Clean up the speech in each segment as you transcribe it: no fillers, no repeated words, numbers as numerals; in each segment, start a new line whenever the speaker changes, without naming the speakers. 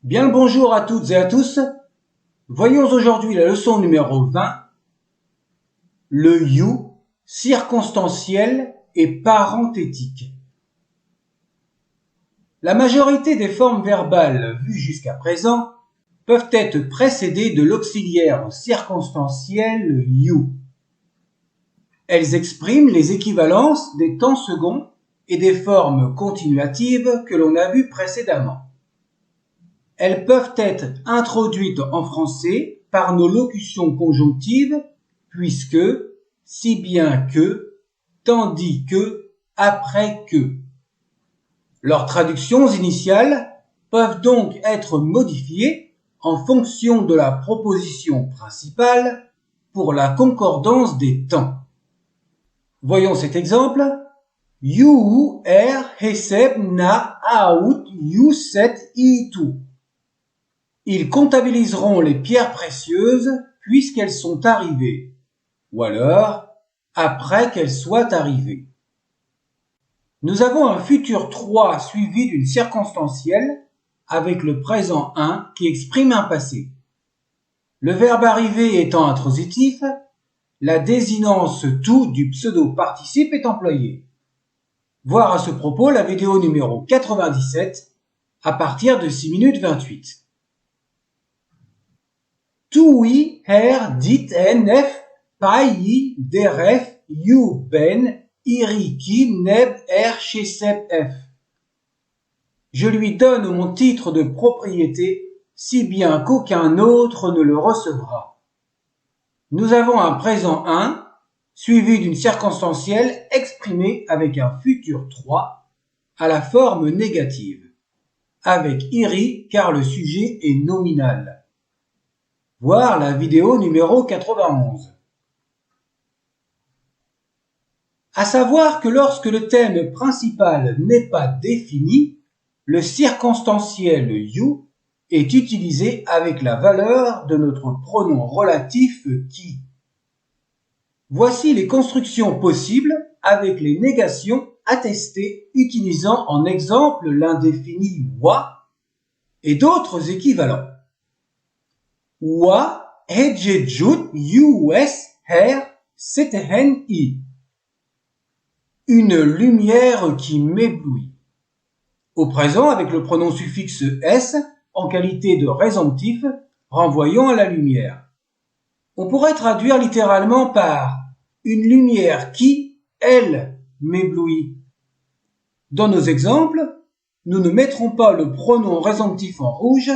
Bien le bonjour à toutes et à tous. Voyons aujourd'hui la leçon numéro 20, le you circonstanciel et parenthétique. La majorité des formes verbales vues jusqu'à présent peuvent être précédées de l'auxiliaire circonstanciel you. Elles expriment les équivalences des temps seconds et des formes continuatives que l'on a vues précédemment. Elles peuvent être introduites en français par nos locutions conjonctives puisque, si bien que, tandis que, après que. Leurs traductions initiales peuvent donc être modifiées en fonction de la proposition principale pour la concordance des temps. Voyons cet exemple. You heseb na out you set itu. Ils comptabiliseront les pierres précieuses puisqu'elles sont arrivées, ou alors après qu'elles soient arrivées. Nous avons un futur 3 suivi d'une circonstancielle avec le présent 1 qui exprime un passé. Le verbe arriver étant intransitif, la désinence tout du pseudo-participe est employée. Voir à ce propos la vidéo numéro 97 à partir de 6 minutes 28. Tui dit nef pai deref you ben iriki neb chesep f. Je lui donne mon titre de propriété si bien qu'aucun autre ne le recevra. Nous avons un présent 1 suivi d'une circonstancielle exprimée avec un futur 3 à la forme négative, avec iri car le sujet est nominal. Voir la vidéo numéro 91. À savoir que lorsque le thème principal n'est pas défini, le circonstanciel you est utilisé avec la valeur de notre pronom relatif qui. Voici les constructions possibles avec les négations attestées utilisant en exemple l'indéfini wa et d'autres équivalents. Wa hejejut us her setehen i. Une lumière qui m'éblouit. Au présent avec le pronom suffixe s en qualité de résomptif renvoyant à la lumière. On pourrait traduire littéralement par une lumière qui, elle, m'éblouit. Dans nos exemples, nous ne mettrons pas le pronom résomptif en rouge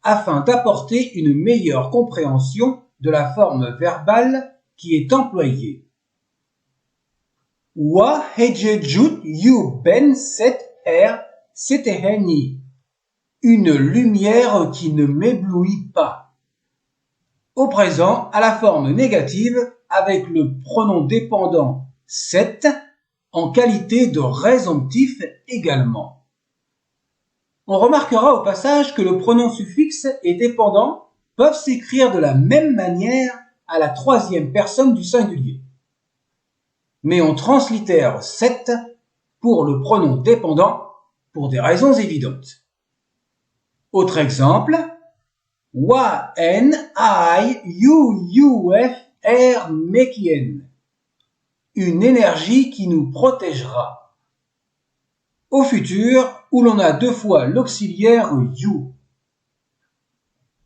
afin d'apporter une meilleure compréhension de la forme verbale qui est employée. Wa hejejut you ben set er seteheni. Une lumière qui ne m'éblouit pas. Au présent, à la forme négative, avec le pronom dépendant set en qualité de résomptif également. On remarquera au passage que le pronom suffixe et dépendant peuvent s'écrire de la même manière à la troisième personne du singulier. Mais on translittère set pour le pronom dépendant pour des raisons évidentes. Autre exemple, wa en I you uf er mekien. Une énergie qui nous protégera. Au futur, où l'on a deux fois l'auxiliaire you.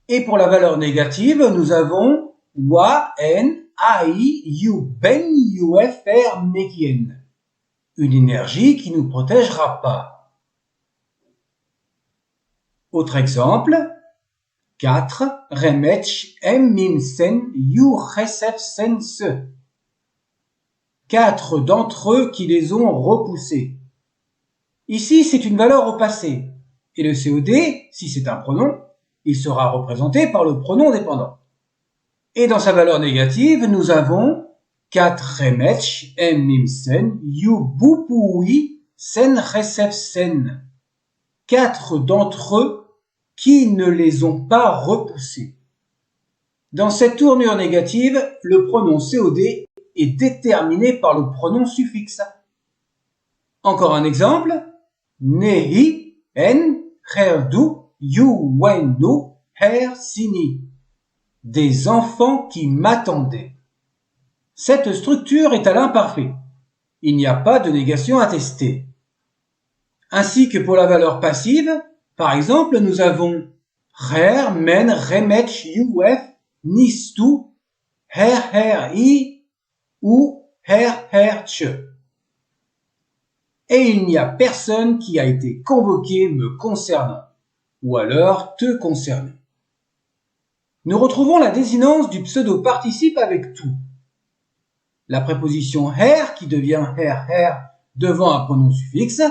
Et pour la valeur négative, nous avons wa en I you ben ufr mekien. Une énergie qui nous protégera pas. Autre exemple, 4 remetch em mimsen you chesef sen se. 4 d'entre eux qui les ont repoussés. Ici, c'est une valeur au passé. Et le COD, si c'est un pronom, il sera représenté par le pronom dépendant. Et dans sa valeur négative, nous avons 4 remetch em mimsen you bupui sen chesef sen. 4 d'entre eux qui ne les ont pas repoussés. Dans cette tournure négative, le pronom COD est déterminé par le pronom suffixe. Encore un exemple, nehi en cherdu yuwennu her sini. Des enfants qui m'attendaient. Cette structure est à l'imparfait. Il n'y a pas de négation attestée. Ainsi que pour la valeur passive, par exemple, nous avons her men remetch uf nistu her i ou her che. Et il n'y a personne qui a été convoqué me concernant, ou alors te concerner. Nous retrouvons la désinence du pseudo-participe avec tout. La préposition her qui devient her devant un pronom suffixe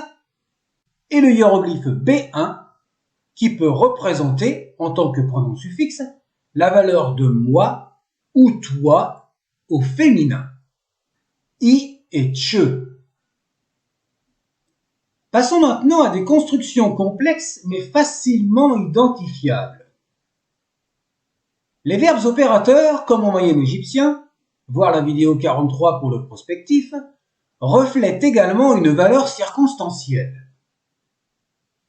et le hiéroglyphe B1 qui peut représenter en tant que pronom suffixe la valeur de moi ou toi au féminin. I et che. Passons maintenant à des constructions complexes mais facilement identifiables. Les verbes opérateurs, comme en moyen égyptien, voir la vidéo 43 pour le prospectif, reflètent également une valeur circonstancielle.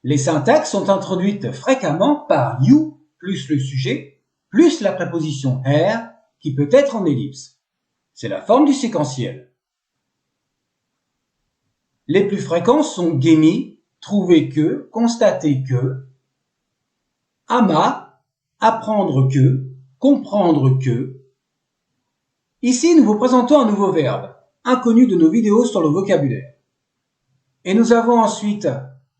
Les syntaxes sont introduites fréquemment par you plus le sujet plus la préposition her qui peut être en ellipse. C'est la forme du séquentiel. Les plus fréquents sont gemi, trouver que, constater que, ama, apprendre que, comprendre que. Ici, nous vous présentons un nouveau verbe, inconnu de nos vidéos sur le vocabulaire. Et nous avons ensuite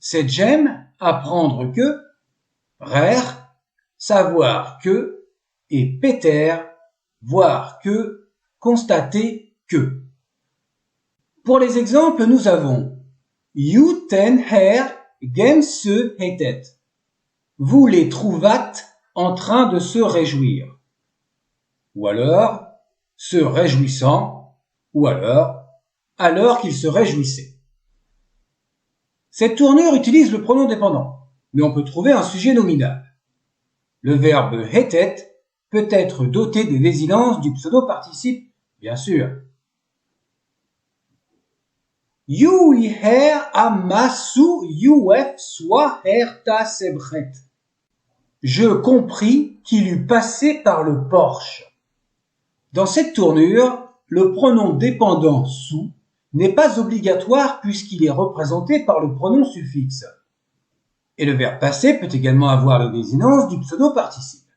sedjem, apprendre que, rère, savoir que, et peter, voir que, constater que. Pour les exemples, nous avons you ten her gen se hetet. Vous les trouvâtes en train de se réjouir. Ou alors, se réjouissant, ou alors qu'ils se réjouissaient. Cette tournure utilise le pronom dépendant, mais on peut trouver un sujet nominal. Le verbe hetet peut être doté des désinences du pseudo-participe, bien sûr. You i her amasu uf soit herta sebret. Je compris qu'il eût passé par le porche. Dans cette tournure, le pronom dépendant sous n'est pas obligatoire puisqu'il est représenté par le pronom suffixe. Et le verbe passé peut également avoir la désinence du pseudo-participe.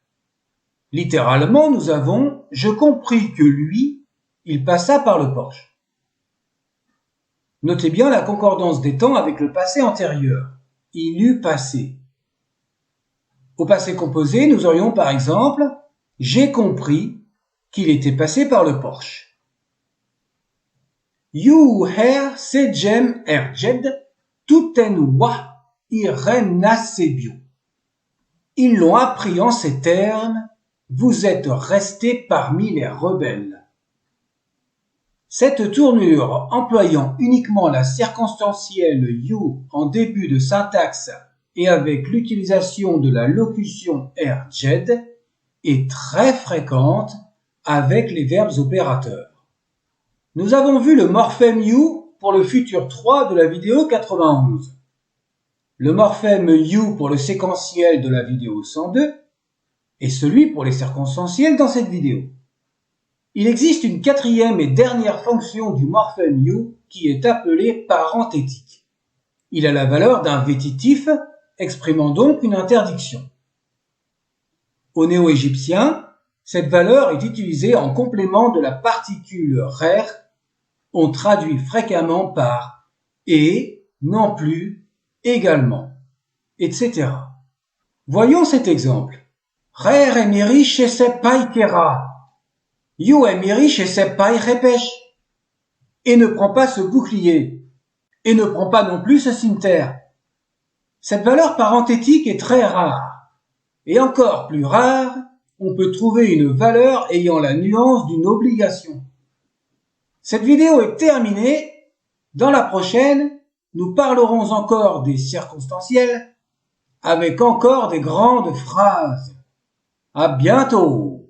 Littéralement, nous avons « Je compris que lui, il passa par le porche ». Notez bien la concordance des temps avec le passé antérieur. Il eût passé. Au passé composé, nous aurions par exemple « J'ai compris qu'il était passé par le porche ». You her sejem erjed tuten wa irenasebio. Ils l'ont appris en ces termes, vous êtes restés parmi les rebelles. Cette tournure employant uniquement la circonstancielle you en début de syntaxe et avec l'utilisation de la locution erjed est très fréquente avec les verbes opérateurs. Nous avons vu le morphème you pour le futur 3 de la vidéo 91, le morphème you pour le séquentiel de la vidéo 102 et celui pour les circonstanciels dans cette vidéo. Il existe une quatrième et dernière fonction du morphème you qui est appelée parenthétique. Il a la valeur d'un vétitif, exprimant donc une interdiction. Au néo-égyptien, cette valeur est utilisée en complément de la particule rère. On traduit fréquemment par et, non plus, également, etc. Voyons cet exemple. Rère emiri chez sepai kera. You emiri chez sepai repèche. Et ne prends pas ce bouclier. Et ne prends pas non plus ce cimeterre. Cette valeur parenthétique est très rare. Et encore plus rare, on peut trouver une valeur ayant la nuance d'une obligation. Cette vidéo est terminée. Dans la prochaine, nous parlerons encore des circonstanciels avec encore des grandes phrases. À bientôt!